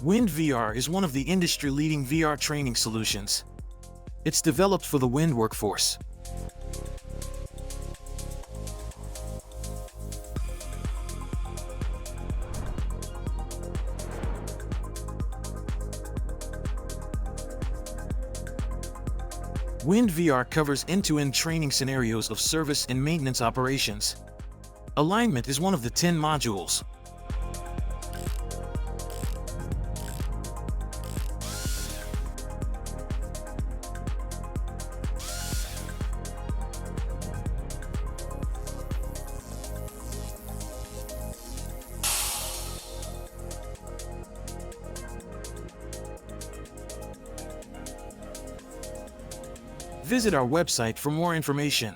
Wind VR is one of the industry-leading VR training solutions. It's developed for the wind workforce. Wind VR covers end-to-end training scenarios of service and maintenance operations. Alignment is one of the 10 modules. Visit our website for more information.